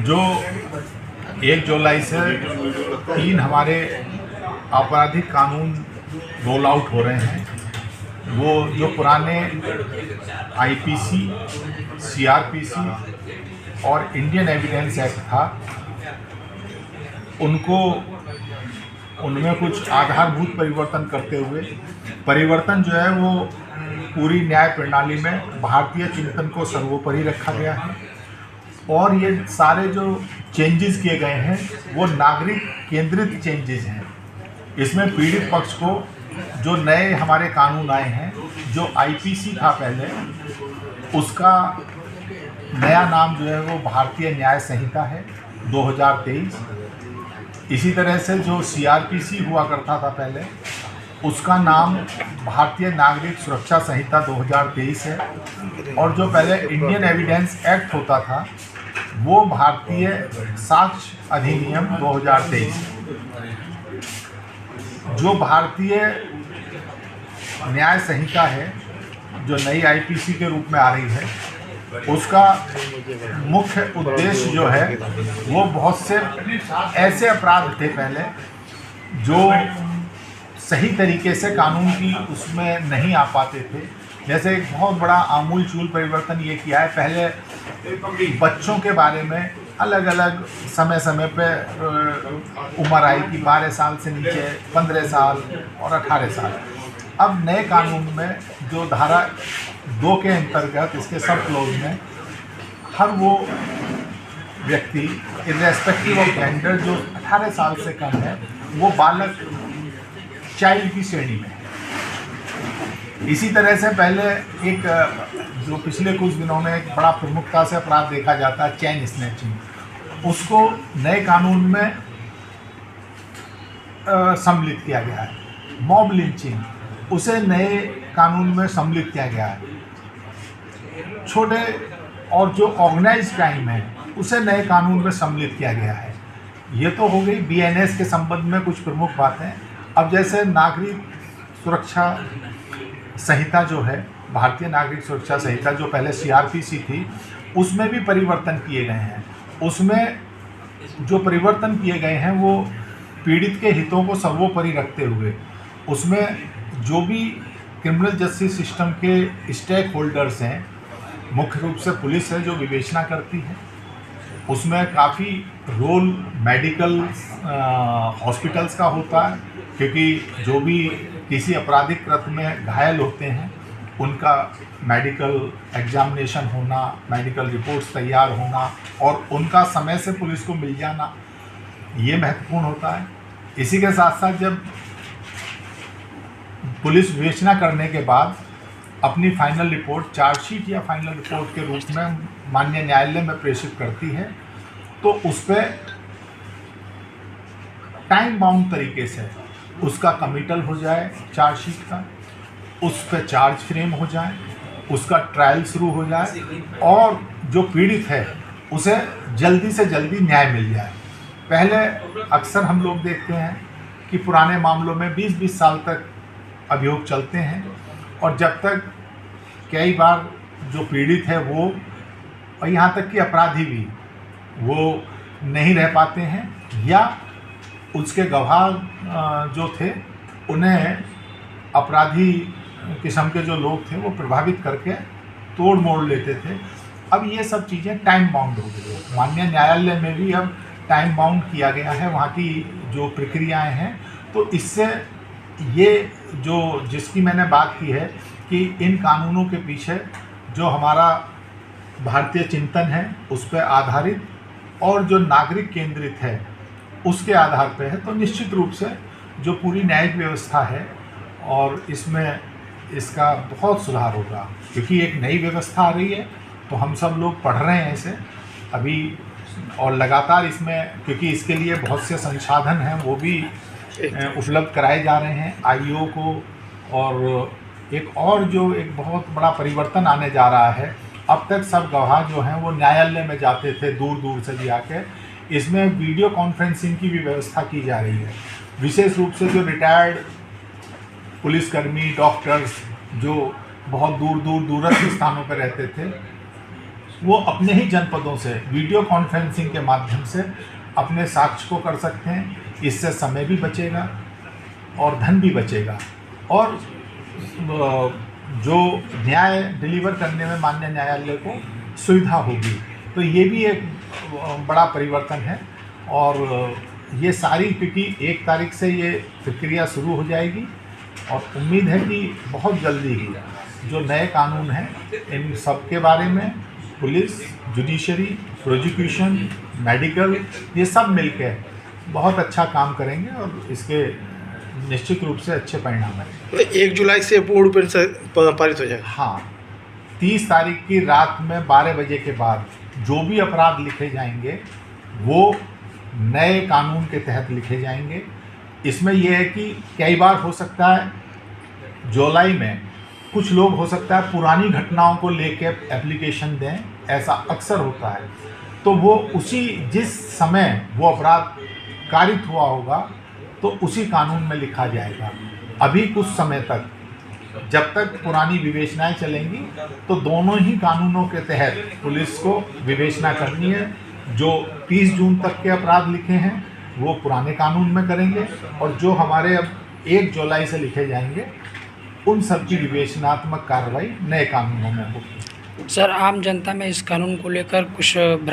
जो 1 जुलाई से 3 हमारे आपराधिक कानून रोल आउट हो रहे हैं, वो जो पुराने आईपीसी, सीआरपीसी और इंडियन एविडेंस एक्ट था, उनमें कुछ आधारभूत परिवर्तन करते हुए परिवर्तन जो है वो पूरी न्याय प्रणाली में भारतीय चिंतन को सर्वोपरि रखा गया है। और ये सारे जो चेंजेस किए गए हैं वो नागरिक केंद्रित चेंजेस हैं। इसमें पीड़ित पक्ष को जो नए हमारे कानून आए हैं, जो आईपीसी था पहले, उसका नया नाम जो है वो भारतीय न्याय संहिता है 2023। इसी तरह से जो सीआरपीसी हुआ करता था पहले, उसका नाम भारतीय नागरिक सुरक्षा संहिता 2023 है। और जो पहले इंडियन एविडेंस एक्ट होता था वो भारतीय साक्ष्य अधिनियम 2023 है। जो भारतीय न्याय संहिता है, जो नई आईपीसी के रूप में आ रही है, उसका मुख्य उद्देश्य जो है वो बहुत से ऐसे अपराध थे पहले जो सही तरीके से कानून की उसमें नहीं आ पाते थे। जैसे एक बहुत बड़ा आमूलचूल परिवर्तन ये किया है, पहले बच्चों के बारे में अलग अलग समय समय पे उम्र आई कि 12 साल से नीचे 15 साल और 18 साल। अब नए कानून में जो धारा 2 के अंतर्गत इसके सब क्लोज में हर वो व्यक्ति इर्रेस्पेक्टिव ऑफ जेंडर जो 18 साल से कम है वो बालक चाइल्ड की श्रेणी में है। इसी तरह से पहले एक जो पिछले कुछ दिनों में एक बड़ा प्रमुखता से अपराध देखा जाता है, चेन स्नैचिंग, उसको नए कानून में सम्मिलित किया गया है। मॉब लिंचिंग, उसे नए कानून में सम्मिलित किया गया है। छोटे और जो ऑर्गेनाइज्ड क्राइम है उसे नए कानून में सम्मिलित किया गया है। ये तो हो गई बीएनएस के संबंध में कुछ प्रमुख बातें। अब जैसे नागरिक सुरक्षा संहिता जो है, भारतीय नागरिक सुरक्षा संहिता जो पहले सीआरपीसी थी, उसमें भी परिवर्तन किए गए हैं। उसमें जो परिवर्तन किए गए हैं वो पीड़ित के हितों को सर्वोपरि रखते हुए उसमें जो भी क्रिमिनल जस्टिस सिस्टम के स्टेक होल्डर्स हैं, मुख्य रूप से पुलिस है जो विवेचना करती है, उसमें काफ़ी रोल मेडिकल हॉस्पिटल्स का होता है, क्योंकि जो भी किसी आपराधिक कृत्य में घायल होते हैं उनका मेडिकल एग्जामिनेशन होना, मेडिकल रिपोर्ट्स तैयार होना और उनका समय से पुलिस को मिल जाना, ये महत्वपूर्ण होता है। इसी के साथ साथ जब पुलिस विवेचना करने के बाद अपनी फाइनल रिपोर्ट चार्जशीट या फाइनल रिपोर्ट के रूप में माननीय न्यायालय में प्रेषित करती है, तो उस पर टाइम बाउंड तरीके से उसका कमिटल हो जाए, चार्जशीट का, उस पर चार्ज फ्रेम हो जाए, उसका ट्रायल शुरू हो जाए और जो पीड़ित है उसे जल्दी से जल्दी न्याय मिल जाए। पहले अक्सर हम लोग देखते हैं कि पुराने मामलों में 20-20 साल तक अभियोग चलते हैं और जब तक कई बार जो पीड़ित है वो और यहाँ तक कि अपराधी भी वो नहीं रह पाते हैं या उसके गवाह जो थे उन्हें अपराधी किस्म के जो लोग थे वो प्रभावित करके तोड़ मोड़ लेते थे। अब ये सब चीज़ें टाइम बाउंड हो गई है। माननीय न्यायालय में भी अब टाइम बाउंड किया गया है वहाँ की जो प्रक्रियाएं हैं। तो इससे ये जो जिसकी मैंने बात की है कि इन कानूनों के पीछे जो हमारा भारतीय चिंतन है उस पर आधारित और जो नागरिक केंद्रित है उसके आधार पर है, तो निश्चित रूप से जो पूरी न्यायिक व्यवस्था है और इसमें इसका बहुत सुधार होगा, क्योंकि एक नई व्यवस्था आ रही है। तो हम सब लोग पढ़ रहे हैं इसे अभी और लगातार इसमें, क्योंकि इसके लिए बहुत से संसाधन हैं वो भी उपलब्ध कराए जा रहे हैं आईओ को। और एक और जो एक बहुत बड़ा परिवर्तन आने जा रहा है, अब तक सब गवाह जो हैं वो न्यायालय में जाते थे दूर दूर से भी आके, इसमें वीडियो कॉन्फ्रेंसिंग की भी व्यवस्था की जा रही है। विशेष रूप से जो रिटायर्ड पुलिसकर्मी, डॉक्टर्स जो बहुत दूरस्थ स्थानों पर रहते थे वो अपने ही जनपदों से वीडियो कॉन्फ्रेंसिंग के माध्यम से अपने साक्ष्य को कर सकते हैं। इससे समय भी बचेगा और धन भी बचेगा और जो न्याय डिलीवर करने में माननीय न्यायालय को सुविधा होगी। तो ये भी एक बड़ा परिवर्तन है और ये सारी, क्योंकि 1 तारीख से ये प्रक्रिया शुरू हो जाएगी और उम्मीद है कि बहुत जल्दी ही जो नए कानून हैं इन सब के बारे में पुलिस, जुडिशरी, प्रोसिक्यूशन, मेडिकल, ये सब मिलकर बहुत अच्छा काम करेंगे और इसके निश्चित रूप से अच्छे परिणाम हैं। तो 1 जुलाई से पूर्ण रूप से पारित हो जाएगा। हाँ, 30 तारीख की रात में 12 बजे के बाद जो भी अपराध लिखे जाएंगे वो नए कानून के तहत लिखे जाएंगे। इसमें यह है कि कई बार हो सकता है जुलाई में कुछ लोग हो सकता है पुरानी घटनाओं को लेके एप्लीकेशन दें, ऐसा अक्सर होता है। तो वो उसी जिस समय वो अपराध कारित हुआ होगा तो उसी कानून में लिखा जाएगा। अभी कुछ समय तक जब तक पुरानी विवेचनाएं चलेंगी तो दोनों ही कानूनों के तहत पुलिस को विवेचना करनी है। जो 30 जून तक के अपराध लिखे हैं वो पुराने कानून में करेंगे और जो हमारे अब 1 जुलाई से लिखे जाएंगे उन सब की विवेचनात्मक कार्रवाई नए कानूनों में होगी। सर, आम जनता में इस कानून को लेकर कुछ